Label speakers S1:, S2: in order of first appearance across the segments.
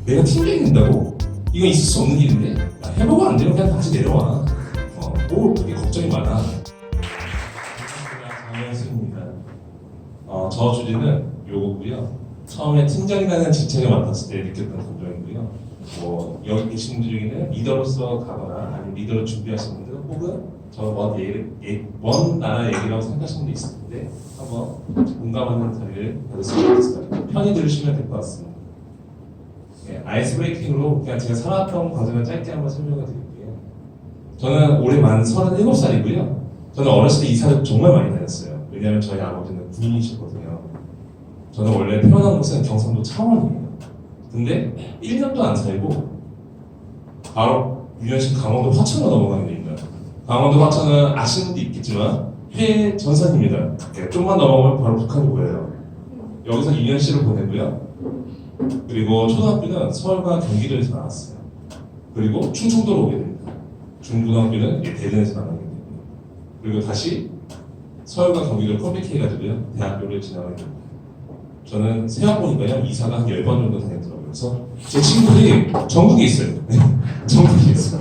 S1: 내가 팀장이 된다고? 이건 있을 수 없는 일인데? 야, 해보고 안 되면 그냥 다시 내려와. 뭐 그렇게 걱정이 많아. 장현수입니다. 저 주제는 요거고요. 처음에 팀장이라는 직책을 맡았을 때 느꼈던 감정이고요. 여기 계신 분들 중에는 리더로서 가거나 아니면 리더를 준비하시는 분들 혹은 먼 나라 얘기라고 생각하시는 분도 있을 텐데 한번 공감하는 자리를 가졌으면 좋겠습니다. 편히 들으시면 될 것 같습니다. 아이스 브레이킹으로 그냥 제가 살아왔던 과정을 짧게 한번 설명을 드릴게요. 저는 올해 만 37살이고요. 저는 어렸을 때 이사를 정말 많이 다녔어요. 왜냐하면 저희 아버지는 군인이셨거든요. 저는 원래 태어난 곳은 경상도 창원이에요. 근데 1년도 안 살고 바로 유년시 강원도 화천으로 넘어가게 됩니다. 강원도 화천은 아시는 분도 있겠지만 해 전선입니다. 좀만 넘어가면 바로 북한이 보여요. 여기서 2년씩을 보내고요. 그리고 초등학교는 서울과 경기도에서 나왔어요. 그리고 충청도로 오게 됩니다. 중고등학교는 대전에서 나가게 됩니다. 그리고 다시 서울과 경기도를 컴백해가지고요 대학교를 진학하게 됩니다. 저는 생각해보니까요 이사가 한 10번 정도 다녔더라고요. 그래서 제 친구들이 전국에 있어요. 전국에 있어요.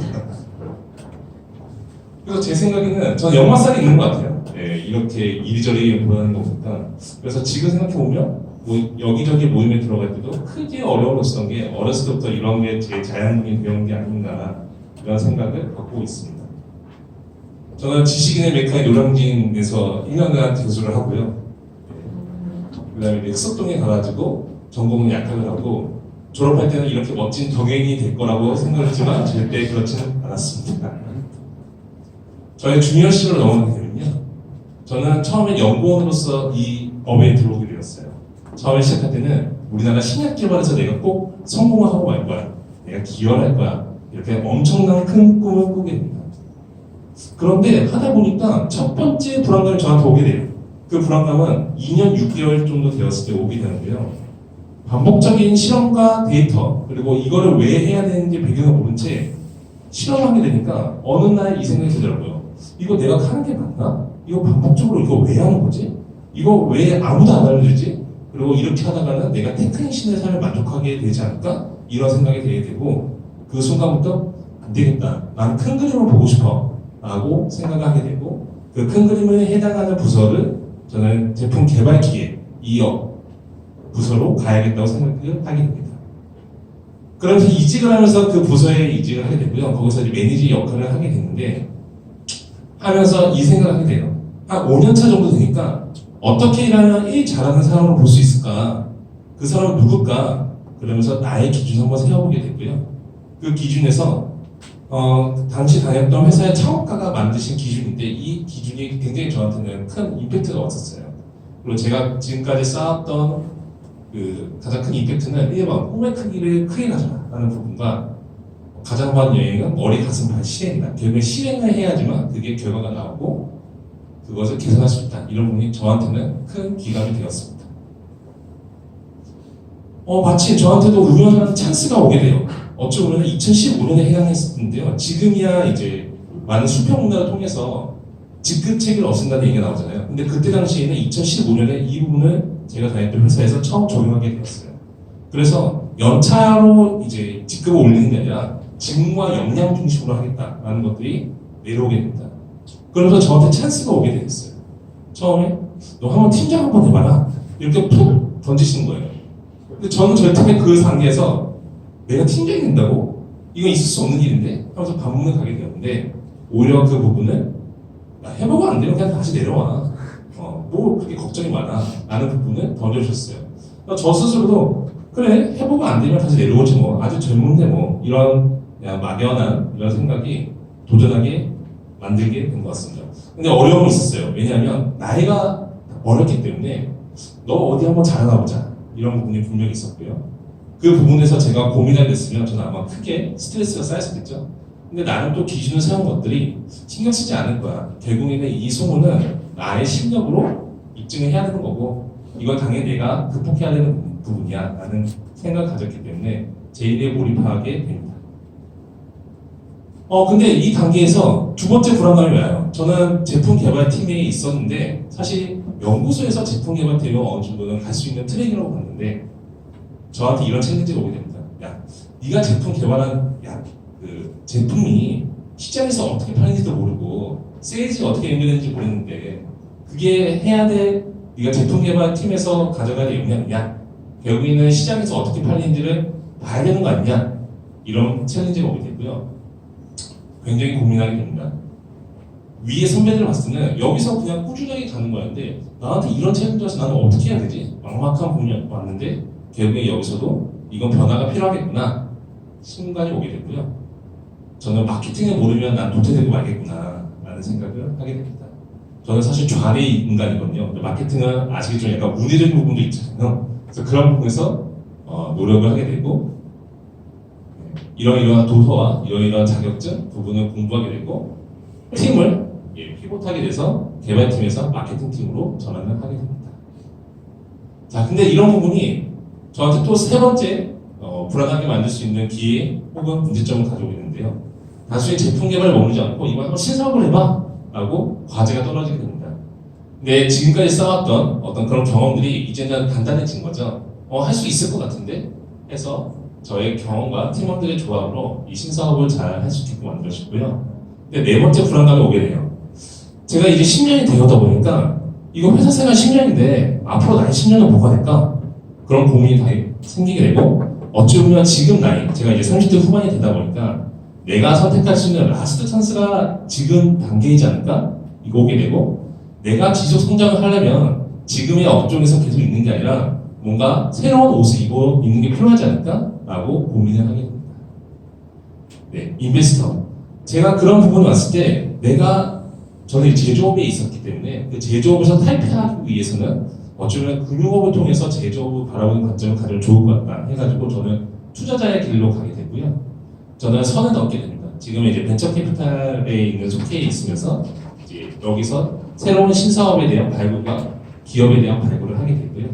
S1: 그래서 제 생각에는 저는 역마살이 있는 것 같아요. 이렇게 이리저리 보라는 거 보니까. 그래서 지금 생각해보면 여기저기 모임에 들어갈 때도 크게 어려움이 없었던 게 어렸을 때부터 이런 게 제 자양분이 되어온 게 아닌가 이런 생각을 갖고 있습니다. 저는 지식인의 메카인 노량진에서 1년간 교수를 하고요. 그 다음에 흑석동에 가가지고 전공은 약학을 하고 졸업할 때는 이렇게 멋진 덕행이 될 거라고 생각했지만 절대 그렇지는 않았습니다. 저의 주니어 시절로 넘어가게 되면요. 저는 처음에 연구원으로서 이 업에 들어오게 되었어요. 처음에 시작할 때는 우리나라 신약 개발에서 내가 꼭 성공을 하고 말 거야. 내가 기여를 할 거야. 이렇게 엄청난 큰 꿈을 꾸게 됩니다. 그런데 하다 보니까 첫 번째 불안감이 저한테 오게 돼요. 그 불안감은 2년 6개월 정도 되었을 때 오게 되는데요. 반복적인 실험과 데이터, 그리고 이거를 왜 해야 되는지 배경을 모른 채 실험하게 되니까 어느 날 이 생각이 들더라고요. 이거 내가 하는 게 맞나? 이거 반복적으로 이거 왜 하는 거지? 이거 왜 아무도 안 알려주지? 그리고 이렇게 하다가는 내가 테크니션의 삶을 만족하게 되지 않을까? 이런 생각이 들게 되고 그 순간부터 안 되겠다. 난 큰 그림을 보고 싶어. 라고 생각을 하게 되고 그 큰 그림에 해당하는 부서를 저는 제품 개발 기획 2업 부서로 가야겠다고 생각을 하게 됩니다. 그러면서 이직을 하면서 그 부서에 이직을 하게 되고요. 거기서 이제 매니저 역할을 하게 되는데 하면서 이 생각을 하게 돼요. 한 5년 차 정도 되니까 어떻게 일하면 일 잘하는 사람을 볼 수 있을까? 그 사람은 누굴까? 그러면서 나의 기준을 한번 세워보게 됐고요. 그 기준에서 당시 다녔던 회사의 창업가가 만드신 기준인데 이 기준이 굉장히 저한테는 큰 임팩트가 왔었어요. 그리고 제가 지금까지 쌓았던 그 가장 큰 임팩트는 1번 꿈의 크기를 크게 가져라는 부분과 가장 많은 여행은 머리, 가슴, 발 실행이다. 결국에 실행을 해야지만 그게 결과가 나오고 그것을 개선할 수 있다. 이런 부분이 저한테는 큰 기감이 되었습니다. 마치 저한테도 우연한 찬스가 오게 돼요. 어찌 보면 2015년에 해당했었는데요. 지금이야 이제 많은 수평 문화를 통해서 직급체계를 없앤다는 얘기가 나오잖아요. 근데 그때 당시에는 2015년에 이 부분을 제가 다녔던 회사에서 처음 적용하게 되었어요. 그래서 연차로 이제 직급을 올리는 게 아니라 직무와 역량 중심으로 하겠다라는 것들이 내려오게 됩니다. 그러면서 저한테 찬스가 오게 됐어요. 처음에 너 한번 팀장 한번 해봐라. 이렇게 푹 던지시는 거예요. 근데 저는 절대 그 단계에서 내가 팀장이 된다고? 이건 있을 수 없는 일인데? 하면서 반문을 가게 되었는데 오히려 그 부분을 해보고 안 되면 그냥 다시 내려와. 뭐 그렇게 걱정이 많아. 라는 부분을 던져주셨어요. 저 스스로도 그래 해보고 안 되면 다시 내려오지 뭐. 아주 젊은데 뭐. 이런 그냥 막연한 이런 생각이 도전하게 만들게 된 것 같습니다. 근데 어려움이 있었어요. 왜냐하면 나이가 어렸기 때문에 너 어디 한번 자라나 보자. 이런 부분이 분명히 있었고요. 그 부분에서 제가 고민하게 됐으면 저는 아마 크게 스트레스가 쌓였었겠죠. 근데 나는 또 기준을 세운 것들이 신경 쓰지 않을 거야. 결국에는 이 소문은 나의 실력으로 입증을 해야 되는 거고 이건 당연히 내가 극복해야 되는 부분이야 라는 생각을 가졌기 때문에 제 일에 몰입하게 됩니다. 근데 이 단계에서 두 번째 불안감이 와요. 저는 제품 개발 팀에 있었는데 사실 연구소에서 제품 개발 팀은 어느 정도는 갈 수 있는 트랙이라고 봤는데 저한테 이런 챌린지가 오게 됩니다. 야, 네가 제품 개발한 그 제품이 시장에서 어떻게 팔리는지도 모르고 세일즈가 어떻게 연결되는지 모르는데 그게 해야 될 네가 제품 개발 팀에서 가져가야 될 역량이냐? 결국에는 시장에서 어떻게 팔리는지를 봐야 되는 거 아니냐? 이런 챌린지가 오게 되고요. 굉장히 고민하게 됩니다. 위에 선배들 봤을 때는 여기서 그냥 꾸준하게 가는 거였는데 나한테 이런 챌린지 와서 나는 어떻게 해야 되지? 막막한 부분이 왔는데 결국에 여기서도 이건 변화가 필요하겠구나 순간이 오게 됐고요. 저는 마케팅을 모르면 난 도태되고 말겠구나 라는 생각을 하게 됩니다. 저는 사실 좌뇌 인간이거든요. 마케팅은 아시겠지만 약간 우뇌적인 부분도 있잖아요. 그래서 그런 부분에서 노력을 하게 되고 이러이러한 도서와 이러이러한 자격증 부분을 공부하게 되고 팀을 피봇하게 돼서 개발팀에서 마케팅팀으로 전환을 하게 됩니다. 자, 근데 이런 부분이 저한테 또 세 번째 불안하게 만들 수 있는 기회 혹은 문제점을 가져오고 있는데요. 단순히 제품 개발을 머무르지 않고 이번 한번 신사업을 해봐 라고 과제가 떨어지게 됩니다. 근데 지금까지 쌓았던 어떤 그런 경험들이 이제는 단단해진 거죠. 할 수 있을 것 같은데 해서 저의 경험과 팀원들의 조합으로 이 신사업을 잘 할 수 있게끔 만들어주고요. 근데 네 번째 불안감이 오게 돼요. 제가 이제 10년이 되었다 보니까 이거 회사 생활 10년인데 앞으로 나의 10년은 뭐가 될까? 그런 고민이 다 생기게 되고 어찌 보면 지금 나이, 제가 이제 30대 후반이 되다 보니까 내가 선택할 수 있는 라스트 찬스가 지금 단계이지 않을까? 이거 오게 되고 내가 지속 성장을 하려면 지금의 업종에서 계속 있는 게 아니라 뭔가 새로운 옷을 입어 입는 게 필요하지 않을까? 라고 고민을 하게 됩니다. 네, 인베스터. 제가 그런 부분이 왔을 때 저는 제조업에 있었기 때문에 그 제조업에서 탈피하기 위해서는 어쩌면 금융업을 통해서 제조업을 바라보는 관점을 가지면 좋을 것 같다 해가지고 저는 투자자의 길로 가게 되고요. 저는 선을 넘게 됩니다. 지금 이제 벤처 캐피탈에 있는 속해 있으면서 이제 여기서 새로운 신사업에 대한 발굴과 기업에 대한 발굴을 하게 되고요.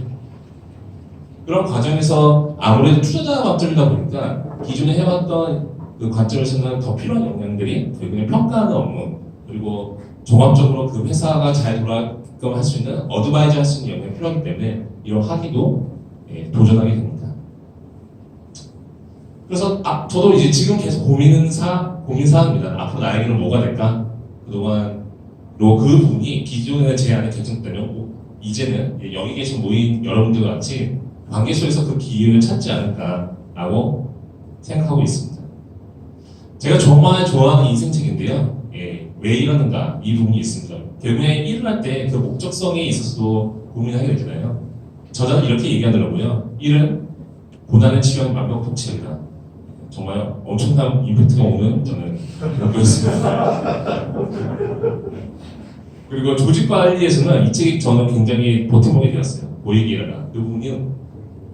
S1: 그런 과정에서 아무래도 투자자 관점이다 보니까 기존에 해왔던 그 관점에서는 더 필요한 역량들이 결국에 평가하는 업무 그리고 종합적으로 그 회사가 잘 돌아가게끔 할 수 있는 어드바이저 할 수 있는 역량이 필요하기 때문에 이런 학위도 도전하게 됩니다. 그래서 저도 이제 지금 계속 고민사항입니다. 앞으로 나에게는 뭐가 될까? 그동안 그 부분이 기존의 제 안에 결정되면 이제는 여기 계신 모인 여러분들과 같이 관계 속에서 그 기회를 찾지 않을까라고 생각하고 있습니다. 제가 정말 좋아하는 인생책인데요. 왜 이러는가 이 부분이 있습니다. 결국에 일을 할 때 그 목적성에 있어서도 고민하게 되잖아요. 저자는 이렇게 얘기하더라고요. 일은 고난을 치유하는 완벽 통치입니다. 정말 엄청난 임팩트가 오는 저는 그런 있습니다. 그리고 조직 관리에서는 이 책이 저는 굉장히 버팀목이 되었어요. 보이기 일어나. 그 부분은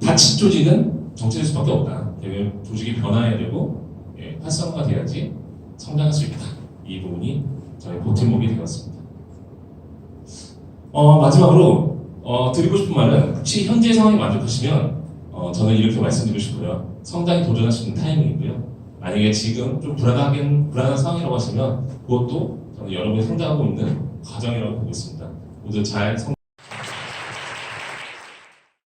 S1: 닫힌 조직은 정체될 수밖에 없다. 결국 조직이 변화해야 되고 활성화가 돼야지 성장할 수 있다. 이 부분이 저의 버팀목이 되었습니다. 마지막으로 드리고 싶은 말은 혹시 현재 상황에 만족하시면 저는 이렇게 말씀드리고 싶고요. 성장에 도전할 수 있는 타이밍이고요. 만약에 지금 좀 불안한 상황이라고 하시면 그것도 저는 여러분이 성장하고 있는 과정이라고 보고 있습니다. 모두 잘